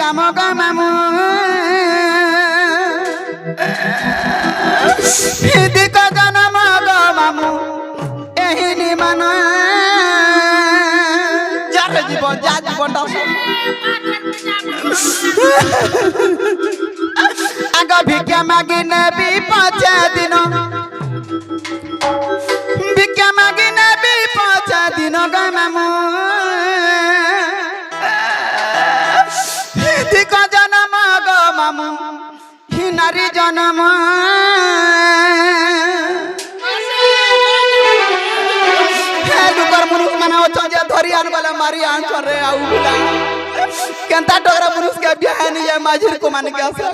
কাম গামামু দিক জনম গামামু এহিনি মান যার জীবন যা জীবনটা আগ ভিক্ষা মাগি নেবি 5 দিন ভিক্ষা মাগি নেবি 5 দিন গামামু দিক জনম গামামু নারী জনম मुनुष माने जे धरी आन वाला मारी आन रे आउ बुला केनता डोगरा मुनुष के बियाह नहीं है माझिर को मान के आशा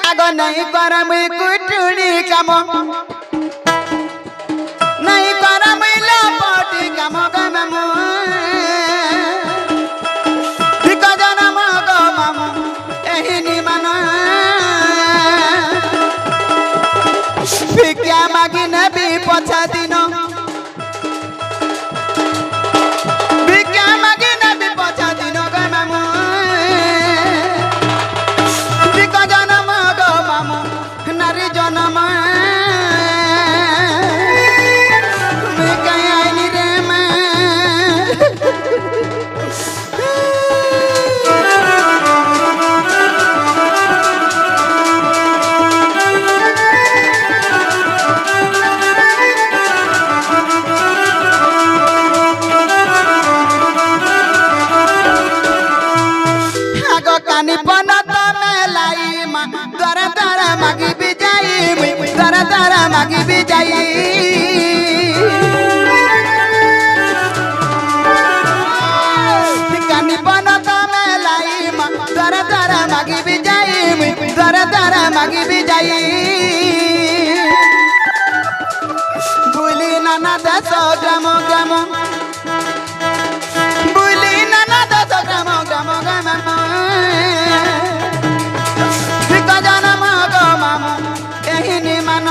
आगो नहीं करम कुटुड़ी काम नहीं करम लपटी काम गमम दिक जनम गमम एहिनी मान भिक्षा मागी नेबी 5 दिन मागी भी जाई कानी बनता में लाई दरा दरा मागी भी जाई दरा दरा मागी भी जाई बुली नाना 10 ग्राम ग्राम बुली नाना 10 ग्राम ग्राम ग्राम दिक जनम गमम एहिनी मान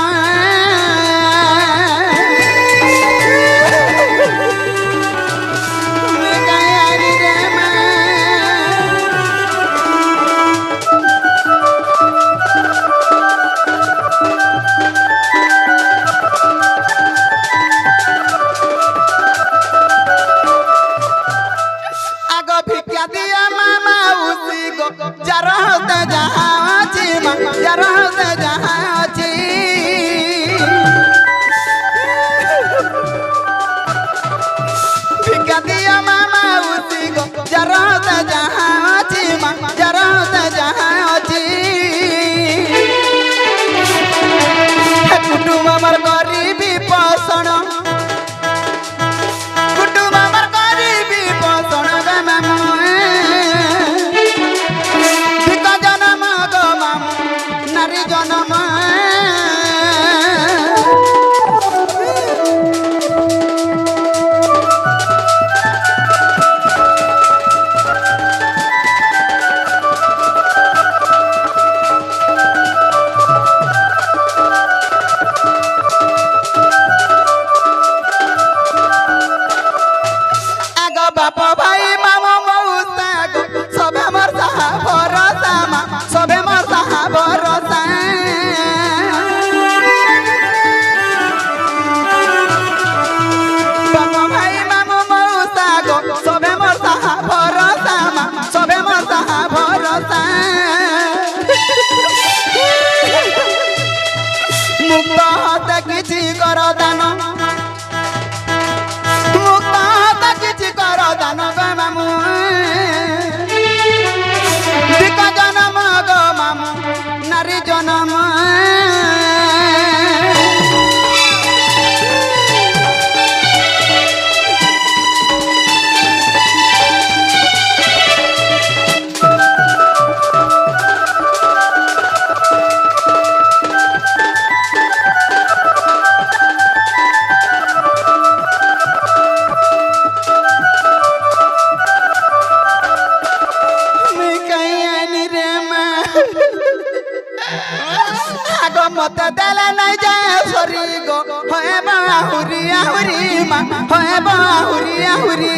मत देले नहीं जाए सरी गो होए बाहुरी आहुरी मा होए बाहुरी आहुरी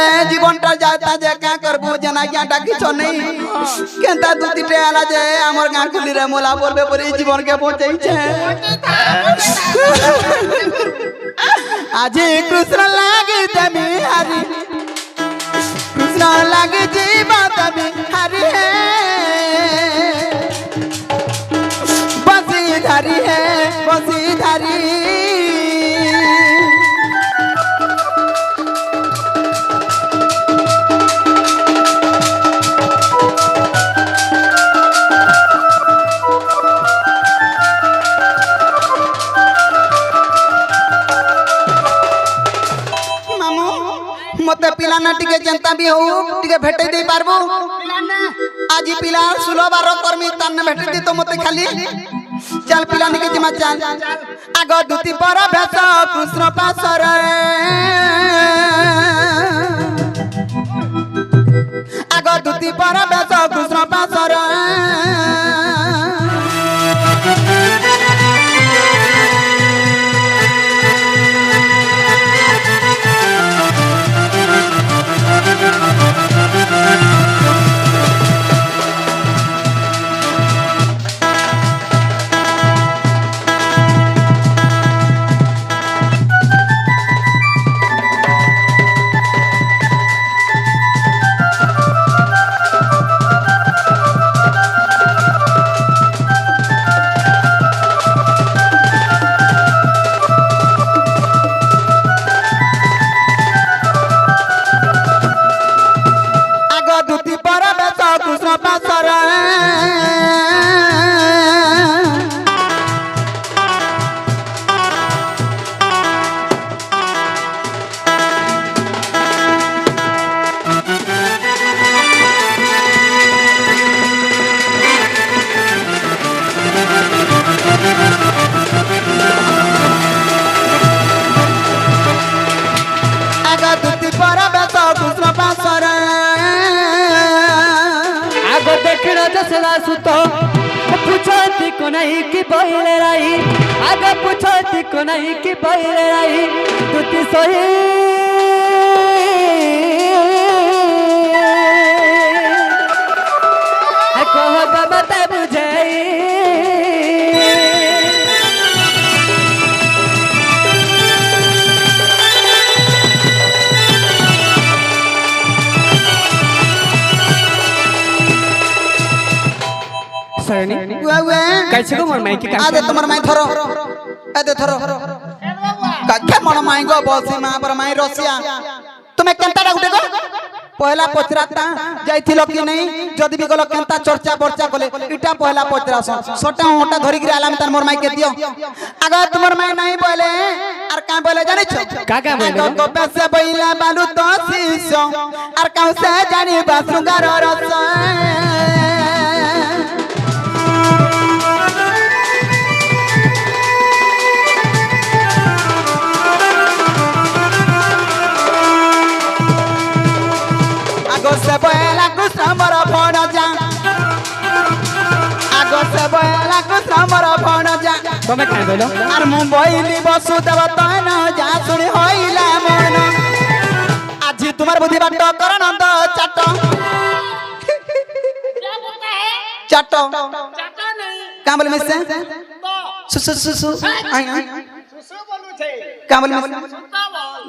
बेले जीवनटा जाता जे क्या करबो जना ज्ञाटा किछो नहीं केनता दुतिटे आला जे हमर गां खुली रे मोला बोलबे परी जीवन के पहुंचै छे आज कृष्ण लागे तमी हरि कृष्ण लागे जीवा तमी हरि बंसीधारी है बंसीधारी मते पिलाना टिके जनता भी हो टिके भेटे दे पारबो आज पिला 16-12 कर्मी तन भेटे दे तो मते खाली चल पिलाने के जिम्मा चल आगो दुती पर भेस कृष्ण पासर आगो दुती पर भेस कृष्ण पासर पूछती को नहीं कि पहले रही आगे पूछती को नहीं कि पहले रही तुती सोही कहो तो बता बुझाई कैसे को मोर माई की आदे तुम्हार माई धरो आदे धरो कखे मन माई गो बसी मा पर माई रसिया तुम्हें केनता डा उठे गो पहला पचराता जाइथिलो कि नहीं जदी भी गलो केनता चर्चा बर्चा कोले इटा पहला पचरास सोटा ओटा धरि गिरा आलाम तन मोर माई के दियो अगर तुम्हार माई नहीं बोले आर का बोले जानि छ का बोले को पैसे बैला बालू तो सीसो आर का से जानि बासुगार रस आगो से बोला कृष्ण मोर भण जा आगो से बोला कृष्ण मोर भण जा तमे काय बोलो आर मुंबईली वसुदेव तन जा सुनी होइला मन आज तुम्हार बुद्धि बाट कर नंद चाट चाट चाट नहीं का बोले मिसे सु सु सु सु आई आई का बोले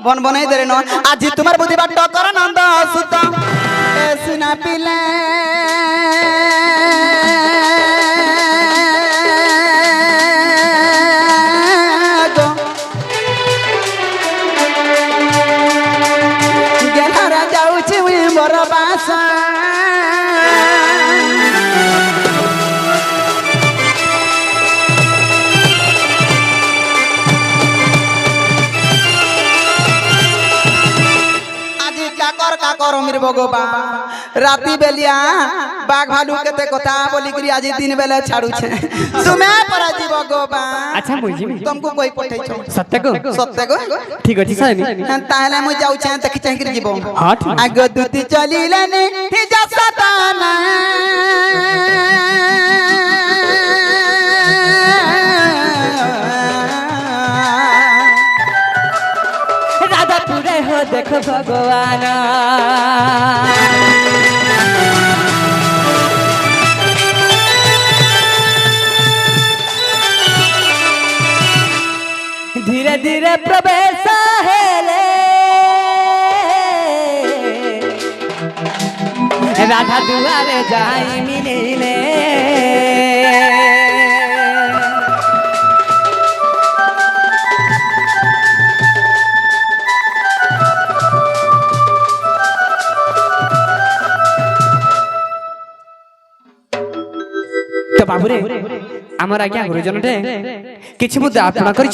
बन बनाई दे रे न आज तुम्हार बुद्धि बाट कर नंद सुत सुना पिले गेलारा जाउछि मोर बासा काकर मेरे भगवान राती बेलिया बाघ भालू केते कथा बोली करी आज दिन बेले छाड़ू छे तुम्हें पर जी भगवान अच्छा बुझी तुमको कोई पठै छ सत्य को ठीक है सनी ताहले मु जाउ छे देखि चाहि करी जीवो हां ठीक आगो दुती चलीले ने हे जा सताना राधा पूरे हो देख भगवान धीरे धीरे प्रवेश हेले राधा दुआरे जाई मिले तो बाबू रे आमर आज्ञा गुरुजनटे किछि मुद्दे आपना करि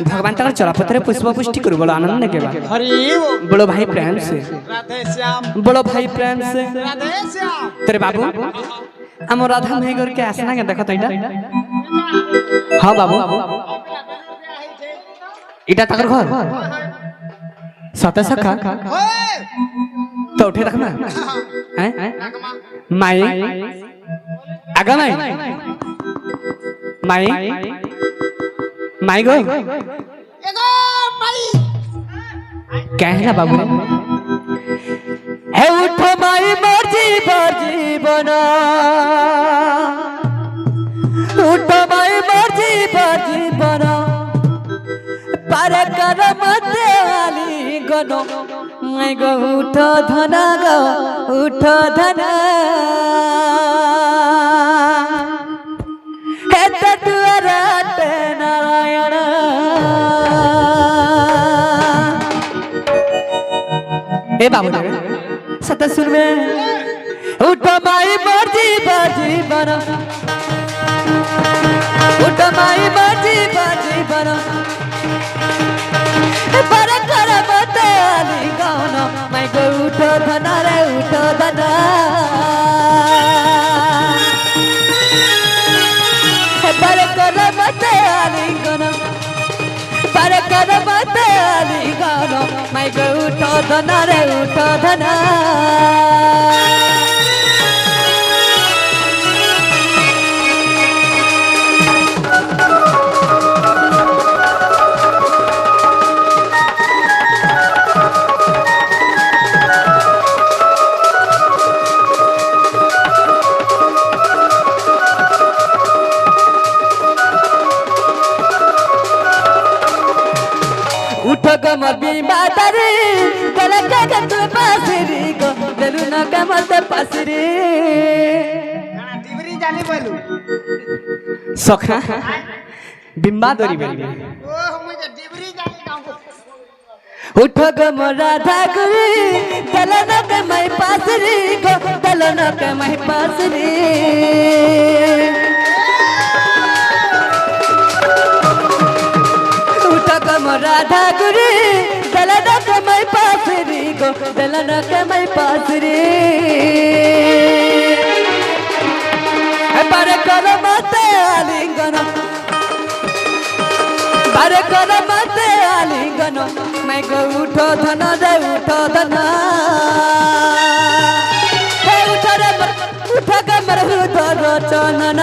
भगवान तार चलापथरे पुष्प पुष्टि करू बोलो आनंद के बा बोलो भाई प्रेम से राधे श्याम बोलो भाई प्रेम से राधे श्याम तेरे बाबू आम राधा भाई घर के आसना के देखत इटा हां बाबू इटा ताकर घर सते सखा तो उठे रखना हैं माई आगा माई माई गो क्या है ना बाबू है उठो माई मर्जी मर्जी बना उठो माई मर्जी मर्जी बना पर कर मते वाली गनो मैं गो उठो धना गो उठो धना है तत्वराट नारायण ए बाबू सत सुन में उठो माई मर्जी बाजी बना उठो माई मर्जी बाजी बना पर कर मते आली गाना मैं गो उठो धना रे उठो धना पर कर मते आली गाना पर कर मते आली गाना मैं गो उठो धना रे उठो धना कमर बीमा तारी तलका के तू पासरी को देलु न कमर ते पासरी डिबरी जानी बोलू सखा बिम्बा दोरी बेली ओ मुझे डिबरी जानी गांव उठ कमर राधा गुरी तलन के मैं पासरी को तलन के मैं पासरी राधा गुरी दलन के मैं पासरी गो दलन के मैं पासरी पर कर मते आलिंगन पर कर मते आलिंगन मैं गो उठो धन रे उठो धन हे उठ रे उठ के मर उठो चनन